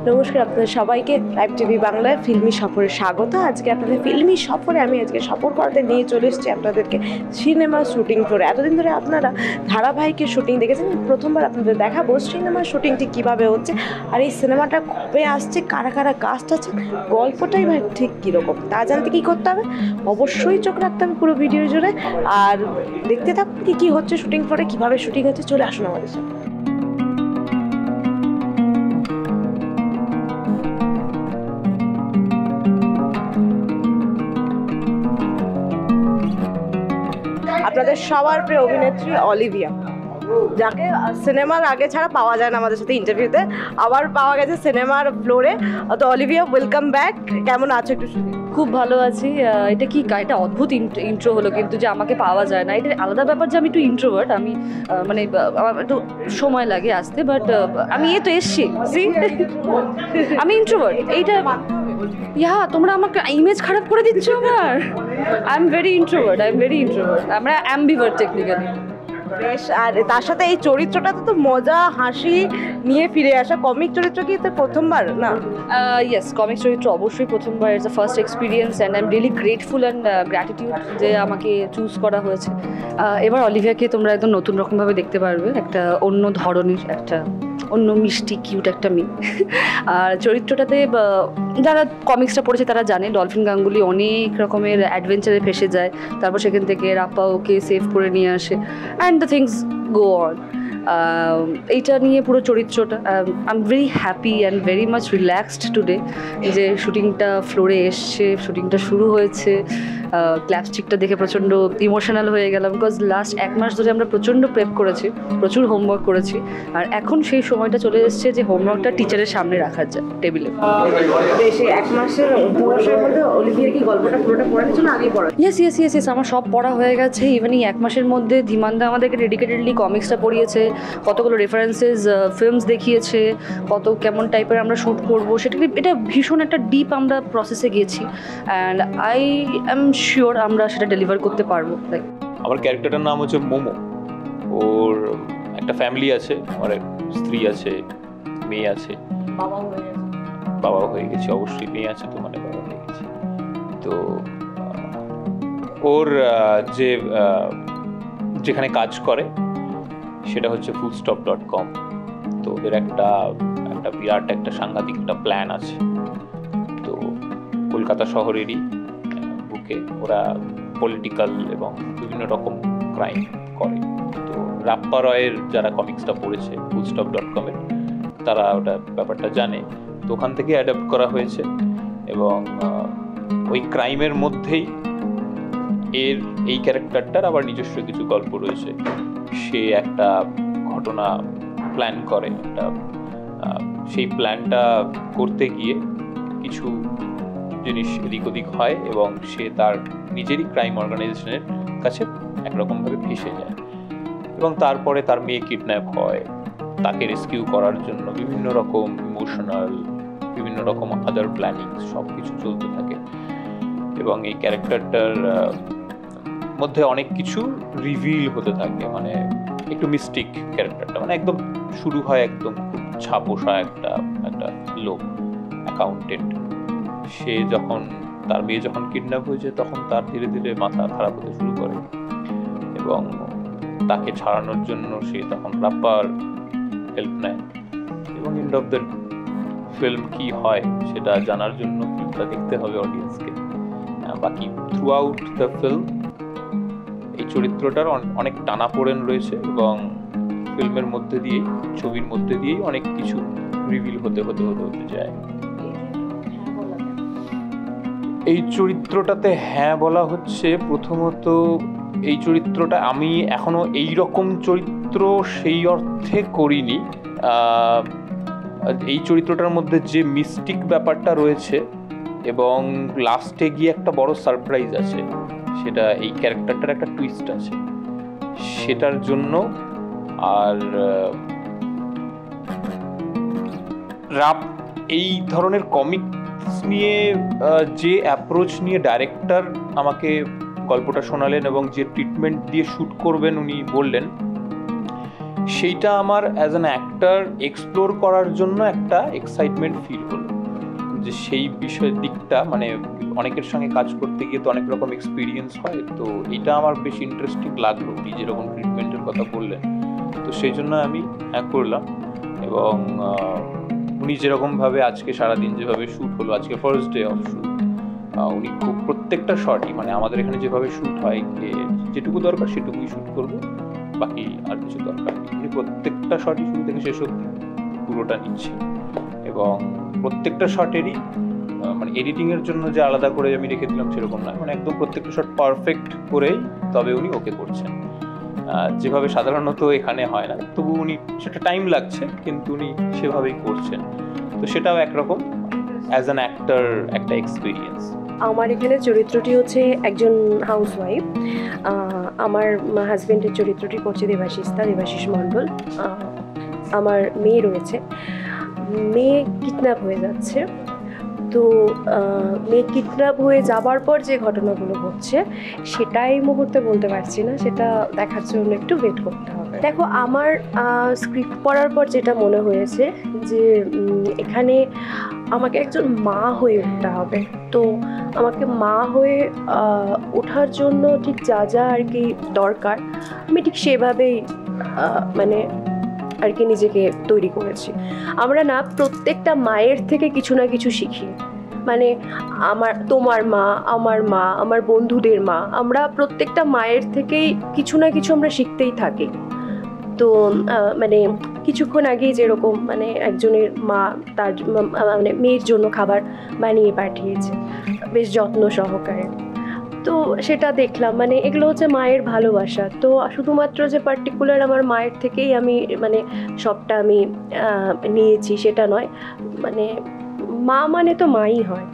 নমস্কার আপনাদের সবাইকে লাইভ টিভি বাংলায় ফিল্মি সফরে স্বাগত। আজকে আপনাদের ফিল্মি সফরে আমি আজকে সফর করতে নিয়ে চলে এসেছি আপনাদেরকে সিনেমা শুটিং ফ্লোরে। এতদিন ধরে আপনারা ধারাবাহিকের শুটিং দেখেছেন, প্রথমবার আপনাদের দেখাবো সিনেমার শুটিংটি কীভাবে হচ্ছে, আর এই সিনেমাটা কবে আসছে, কারা কারা কাস্ট আছে, গল্পটাই ভাই ঠিক কীরকম তা জানতে কী করতে হবে, অবশ্যই চোখ রাখতে হবে পুরো ভিডিও জুড়ে। আর দেখতে থাকুন কী কী হচ্ছে শুটিং ফ্লোরে, কীভাবে শুটিং হচ্ছে। চলে আসুন আমাদের সাথে। আপনাদের সবার প্রিয় অভিনেত্রী অলিভিয়া, যাকে সিনেমার আগে ছাড়া পাওয়া যায় না আমাদের সাথে ইন্টারভিউতে, আবার পাওয়া গেছে সিনেমার ফ্লোরে। তো অলিভিয়া, ওয়েলকাম ব্যাক। কেমন আছো একটু? খুব ভালো আছি। এটা অদ্ভুত ইন্ট্রো হলো, কিন্তু যে আমাকে পাওয়া যায় না এটা আলাদা ব্যাপার। যে আমি একটু ইন্ট্রোভার্ট, আমি মানে আমার একটু সময় লাগে আসতে, বাট আমি তো এসছি। আমি ইন্ট্রোভার্ট, এইটা তোমরা আমাকে ইমেজ খারাপ করে দিচ্ছ আমার। I am very introvert. আমরা অ্যাম্বিভার্ট টেকনিক্যালি। বেশ, আর তার সাথে এই চরিত্রটাতে তো মজা হাসি নিয়ে ফিরে আসা, কমিক চরিত্র কি তো প্রথমবার না? ইয়েস, কমিক চরিত্র অবশ্যই প্রথমবার। It's a first experience and I am really grateful and gratitude যে আমাকে চুজ করা হয়েছে। এবার অলিভিয়াকে তোমরা একদম নতুন রকমভাবে দেখতে পারবে, একটা অন্য ধরনের, একটা অন্য মিষ্টি কিউট একটা মেয়ে। আর চরিত্রটাতে যারা কমিক্সটা পড়েছে তারা জানে ডলফিন গাঙ্গুলি অনেক রকমের অ্যাডভেঞ্চারে ফেসে যায়, তারপর সেখান থেকে রাপ্পা ওকে সেভ করে নিয়ে আসে, and the things go on. এইটা নিয়ে পুরো চরিত্রটা I am very happy and very much relaxed today যে শুটিংটা ফ্লোরে এসছে, শুটিংটা শুরু হয়েছে। ক্ল্যাপস্টিকটা দেখে প্রচণ্ড ইমোশনাল হয়ে গেলাম, বিকজ লাস্ট 1 মাস ধরে আমরা প্রচণ্ড প্রেপ করেছি, প্রচুর হোমওয়ার্ক করেছি, আর এখন সেই সময়টা চলে এসছে যে হোমওয়ার্কটা টিচারের সামনে রাখা যায় টেবিলে। বেশি 1 মাসের অধ্যবসায়ের মধ্যে অলিভিয়া কি গল্পটা পুরোটা পড়ে নিয়েছিল আগেই পড়া? ইয়েস, আমার সব পড়া হয়ে গেছে। ইভেন এই 1 মাসের মধ্যে ধীমানদা আমাদেরকে ডেডিকেটেডলি কমিক্সটা পড়িয়েছে, কতগুলো রেফারেন্সেস ফিল্মস দেখিয়েছে, কত কেমন টাইপের আমরা শ্যুট করবো, এটা ভীষণ একটা ডিপ আমরা প্রসেসে গেছি, অ্যান্ড আই এম শিওর আমরা সেটা ডেলিভার করতে পারবো। লাইক আমার ক্যারেক্টারটার নাম হচ্ছে মোমো। ওর একটা ফ্যামিলি আছে, আমার স্ত্রী আছে, মেয়ে আছে। বাবা হয়ে গেছে, অবশ্যই মেয়ে আছে তো মানে বাবা হয়ে গেছে। তো ওর যেখানে কাজ করে সেটা হচ্ছে fullstop.com। তো ওদের একটা বিরাট একটা সাংঘাতিক একটা প্ল্যান আছে। তো কলকাতা শহরেরই বুকে ওরা পলিটিক্যাল এবং বিভিন্ন রকম ক্রাইম করে। তো রাপ্পা রয়ের যারা কমিক্সটা পড়েছে fullstop.com-এর, তারা ওটা ব্যাপারটা জানে। তো ওখান থেকে অ্যাডাপ্ট করা হয়েছে, এবং ওই ক্রাইমের মধ্যেই এই ক্যারেক্টারটার আবার নিজস্ব কিছু গল্প রয়েছে। সে একটা ঘটনা প্ল্যান করে, সেই প্ল্যানটা করতে গিয়ে কিছু জিনিস এদিক ওদিক হয়, এবং সে তার নিজেরই ক্রাইম অর্গানাইজেশনের কাছে একরকমভাবে ফেসে যায়, এবং তারপরে তার মেয়ে কিডন্যাপ হয়। তাকে রেস্কিউ করার জন্য বিভিন্ন রকম ইমোশনাল, বিভিন্ন রকম আদার প্ল্যানিং সব কিছু চলতে থাকে, এবং এই ক্যারেক্টারটার মধ্যে অনেক কিছু রিভিল হতে থাকে। মানে একটু মিস্টিক ক্যারেক্টারটা, মানে একদম শুরু হয় একদম খুব ছাপোষা একটা লোক, অ্যাকাউন্টেন্ট। সে তার মেয়ে যখন কিডন্যাপ হয়েছে, তখন তার ধীরে ধীরে মাথা খারাপ হতে শুরু করে, এবং তাকে ছাড়ানোর জন্য সে তখন রাপ্পার হেল্প নেয়। এবং এন্ড অফ দ্য ফিল্ম কি হয় সেটা জানার জন্য ফিল্মটা দেখতে হবে অডিয়েন্সকে। বাকি থ্রু আউট দ্য ফিল্ম এই চরিত্রটার অনেক টানাপোড়েন রয়েছে, এবং ফিল্মের মধ্যে দিয়েই, ছবির মধ্যে দিয়েই অনেক কিছু রিভিল হতে যায়। এই চরিত্রটাতে হ্যাঁ বলা হচ্ছে, প্রথমত এই চরিত্রটা আমি এখনো এই রকম চরিত্র সেই অর্থে করিনি। এই চরিত্রটার মধ্যে যে মিস্টিক ব্যাপারটা রয়েছে এবং লাস্টে গিয়ে একটা বড় সারপ্রাইজ আছে, সেটা এই ক্যারেক্টারটার একটা টুইস্ট আছে সেটার জন্য। আর এই ধরনের কমিক্স নিয়ে যে অ্যাপ্রোচ নিয়ে ডাইরেক্টর আমাকে গল্পটা শোনালেন এবং যে ট্রিটমেন্ট দিয়ে শ্যুট করবেন উনি বললেন, সেইটা আমার অ্যাজ অ্যান অ্যাক্টর এক্সপ্লোর করার জন্য একটা এক্সাইটমেন্ট ফিল হলো, যে সেই বিষয়ের দিকটা মানে অনেকের সঙ্গে কাজ করতে গিয়ে তো অনেক রকম এক্সপিরিয়েন্স হয়, তো এটা আমার বেশ ইন্টারেস্টিং লাগলো। উনি যেরকম ট্রিটমেন্টের কথা বললেন, তো সেই জন্য আমি করলাম। এবং উনি যেরকমভাবে আজকে সারাদিন যেভাবে শ্যুট হলো, আজকে ফার্স্ট ডে অফ শ্যুট, উনি খুব প্রত্যেকটা শটই মানে আমাদের এখানে যেভাবে শ্যুট হয় যেটুকু দরকার সেটুকুই শ্যুট করবো, বাকি আর কিছু দরকার নেই। উনি প্রত্যেকটা শটই শুরু থেকে শেষ অবধি পুরোটা নিচ্ছে, এবং প্রত্যেকটা শটেরই মানে এডিটিংয়ের জন্য যে আলাদা করে আমি রেখে দিলাম সেরকম নয়, মানে একদম প্রত্যেকটা শট পারফেক্ট করেই তবে উনি ওকে করছেন, যেভাবে সাধারণত এখানে হয় না। তবু উনি সেটা টাইম লাগছে, কিন্তু উনি সেভাবেই করছেন। তো সেটাও একরকম অ্যাজ অ্যান অ্যাক্টর একটা এক্সপিরিয়েন্স। আমার এখানে চরিত্রটি হচ্ছে একজন হাউসওয়াইফ। আমার হাজব্যান্ডের চরিত্রটি করছে দেবাশিস মণ্ডল। আমার মেয়ে রয়েছে, মেয়ে কিডন্যাপ হয়ে যাচ্ছে। তো মেয়ে কিডন্যাপ হয়ে যাবার পর যে ঘটনাগুলো ঘটছে সেটা এই মুহূর্তে বলতে পারছি না, সেটা দেখার জন্য একটু ওয়েট করতে হবে। দেখো, আমার স্ক্রিপ্ট পড়ার পর যেটা মনে হয়েছে যে এখানে আমাকে একজন মা হয়ে উঠতে হবে। তো আমাকে মা হয়ে ওঠার জন্য ঠিক যা যা আর কি দরকার আমি ঠিক সেভাবেই মানে আর কি নিজেকে তৈরি করেছি। আমরা না প্রত্যেকটা মায়ের থেকে কিছু না কিছু শিখি, মানে তোমার মা, আমার বন্ধুদের মা, আমরা প্রত্যেকটা মায়ের থেকেই কিছু না কিছু আমরা শিখতেই থাকি। তো মানে কিছুক্ষণ আগেই যেরকম মানে একজনের মা তার মানে মেয়ের জন্য খাবার বানিয়ে পাঠিয়েছে বেশ যত্ন সহকারে, তো সেটা দেখলাম। মানে এগুলো হচ্ছে মায়ের ভালোবাসা। তো শুধুমাত্র যে পার্টিকুলার আমার মায়ের থেকেই আমি মানে সবটা আমি নিয়েছি সেটা নয়, মানে মা মানে তো মাই হয়।